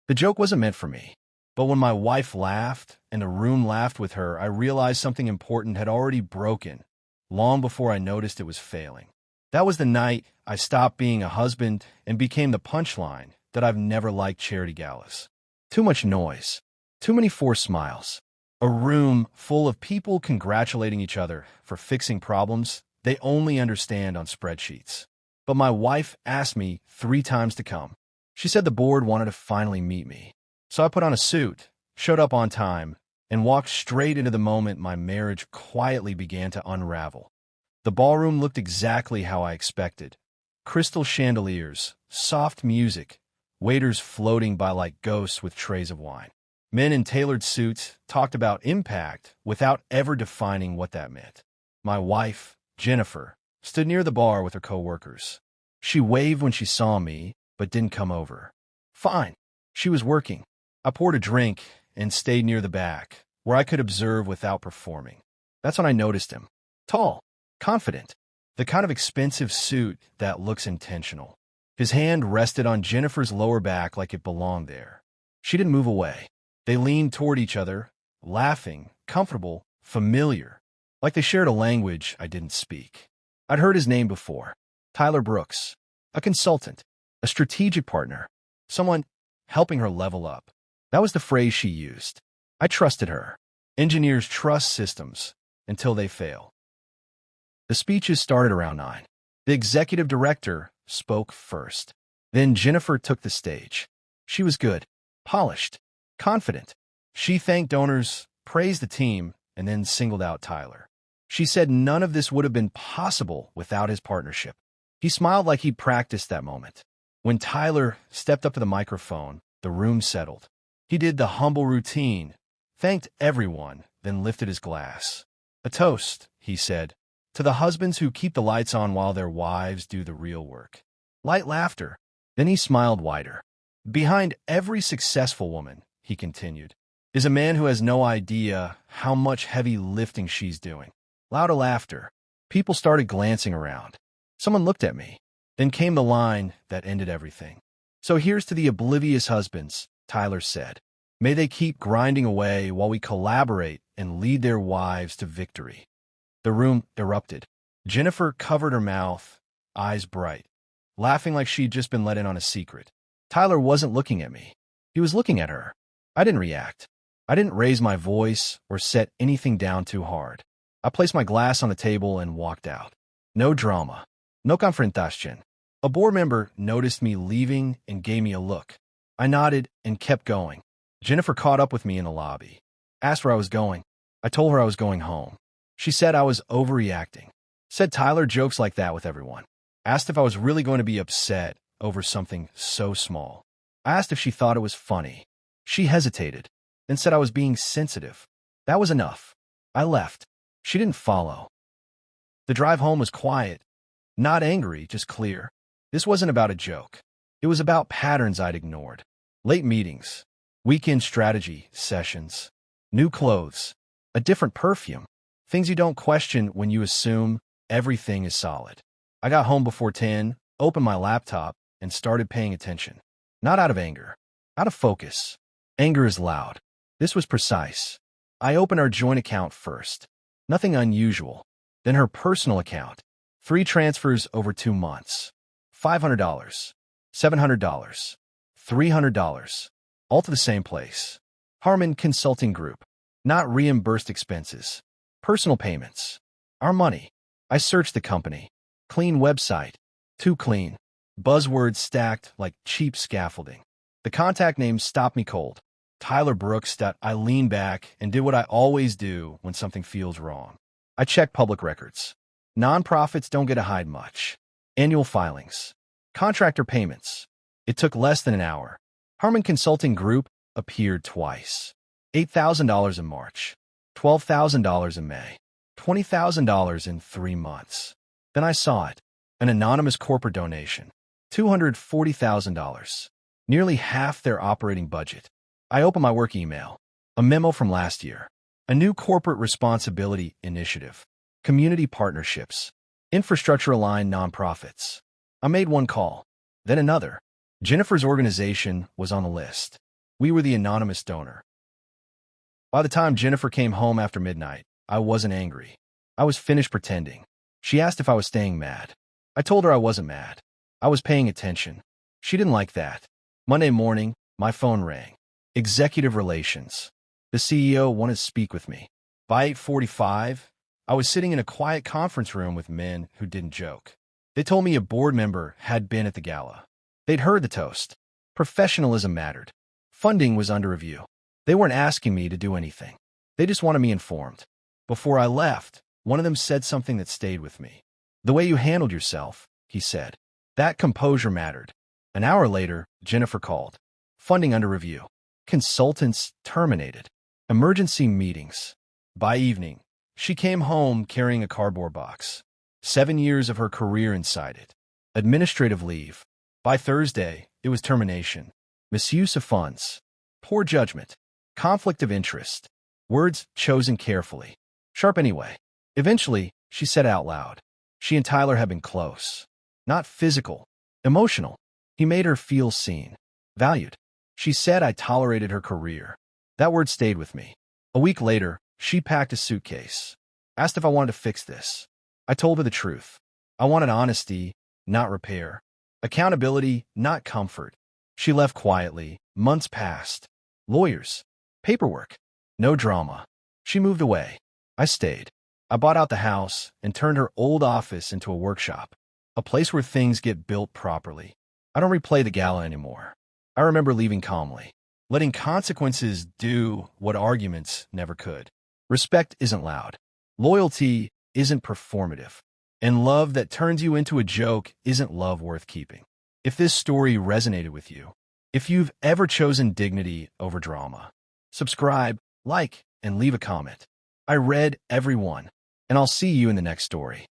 The joke wasn't meant for me. But when my wife laughed and the room laughed with her, I realized something important had already broken, long before I noticed it was failing. That was the night I stopped being a husband and became the punchline that I've never liked charity galas. Too much noise. Too many forced smiles. A room full of people congratulating each other for fixing problems they only understand on spreadsheets. But my wife asked me 3 times to come. She said the board wanted to finally meet me. So I put on a suit, showed up on time, and walked straight into the moment my marriage quietly began to unravel. The ballroom looked exactly how I expected. Crystal chandeliers, soft music, waiters floating by like ghosts with trays of wine. Men in tailored suits talked about impact without ever defining what that meant. My wife, Jennifer, stood near the bar with her coworkers. She waved when she saw me, but didn't come over. Fine. She was working. I poured a drink and stayed near the back, where I could observe without performing. That's when I noticed him. Tall, confident, the kind of expensive suit that looks intentional. His hand rested on Jennifer's lower back like it belonged there. She didn't move away. They leaned toward each other, laughing, comfortable, familiar, like they shared a language I didn't speak. I'd heard his name before. Tyler Brooks, a consultant, a strategic partner, someone helping her level up. That was the phrase she used. I trusted her. Engineers trust systems until they fail. The speeches started around 9. The executive director spoke first. Then Jennifer took the stage. She was good, polished, confident. She thanked donors, praised the team, and then singled out Tyler. She said none of this would have been possible without his partnership. He smiled like he'd practiced that moment. When Tyler stepped up to the microphone, the room settled. He did the humble routine, thanked everyone, then lifted his glass. A toast, he said, to the husbands who keep the lights on while their wives do the real work. Light laughter. Then he smiled wider. Behind every successful woman, he continued, is a man who has no idea how much heavy lifting she's doing. Louder laughter. People started glancing around. Someone looked at me. Then came the line that ended everything. So here's to the oblivious husbands, Tyler said. May they keep grinding away while we collaborate and lead their wives to victory. The room erupted. Jennifer covered her mouth, eyes bright, laughing like she'd just been let in on a secret. Tyler wasn't looking at me. He was looking at her. I didn't react. I didn't raise my voice or set anything down too hard. I placed my glass on the table and walked out. No drama. No confrontation. A board member noticed me leaving and gave me a look. I nodded and kept going. Jennifer caught up with me in the lobby. Asked where I was going. I told her I was going home. She said I was overreacting. Said Tyler jokes like that with everyone. Asked if I was really going to be upset over something so small. I asked if she thought it was funny. She hesitated, then said I was being sensitive. That was enough. I left. She didn't follow. The drive home was quiet. Not angry, just clear. This wasn't about a joke. It was about patterns I'd ignored. Late meetings, weekend strategy sessions, new clothes, a different perfume. Things you don't question when you assume everything is solid. I got home before 10, opened my laptop, and started paying attention. Not out of anger, out of focus. Anger is loud. This was precise. I opened our joint account first. Nothing unusual. Then her personal account. 3 transfers over 2 months. $500, $700, $300, all to the same place. Harmon Consulting Group. Not reimbursed expenses. Personal payments. Our money. I searched the company. Clean website. Too clean. Buzzwords stacked like cheap scaffolding. The contact name stopped me cold. Tyler Brooks. I leaned back and did what I always do when something feels wrong. I checked public records. Nonprofits don't get to hide much. Annual filings. Contractor payments. It took less than an hour. Harmon Consulting Group appeared twice. $8,000 in March. $12,000 in May. $20,000 in 3 months. Then I saw it. An anonymous corporate donation. $240,000. Nearly half their operating budget. I opened my work email. A memo from last year. A new corporate responsibility initiative. Community partnerships. Infrastructure-aligned nonprofits. I made one call. Then another. Jennifer's organization was on the list. We were the anonymous donor. By the time Jennifer came home after midnight, I wasn't angry. I was finished pretending. She asked if I was staying mad. I told her I wasn't mad. I was paying attention. She didn't like that. Monday morning, my phone rang. Executive Relations. The CEO wanted to speak with me. By 8:45, I was sitting in a quiet conference room with men who didn't joke. They told me a board member had been at the gala. They'd heard the toast. Professionalism mattered. Funding was under review. They weren't asking me to do anything. They just wanted me informed. Before I left, one of them said something that stayed with me. The way you handled yourself, he said. That composure mattered. An hour later, Jennifer called. Funding under review. Consultants terminated. Emergency meetings. By evening, she came home carrying a cardboard box. 7 years of her career inside it. Administrative leave. By Thursday, it was termination. Misuse of funds. Poor judgment. Conflict of interest. Words chosen carefully. Sharp anyway. Eventually, she said out loud. She and Tyler had been close. Not physical. Emotional. He made her feel seen. Valued. She said I tolerated her career. That word stayed with me. A week later, she packed a suitcase. Asked if I wanted to fix this. I told her the truth. I wanted honesty, not repair. Accountability, not comfort. She left quietly. Months passed. Lawyers. Paperwork. No drama. She moved away. I stayed. I bought out the house and turned her old office into a workshop. A place where things get built properly. I don't replay the gala anymore. I remember leaving calmly. Letting consequences do what arguments never could. Respect isn't loud. Loyalty isn't performative. And love that turns you into a joke isn't love worth keeping. If this story resonated with you, if you've ever chosen dignity over drama, subscribe, like, and leave a comment. I read every one, and I'll see you in the next story.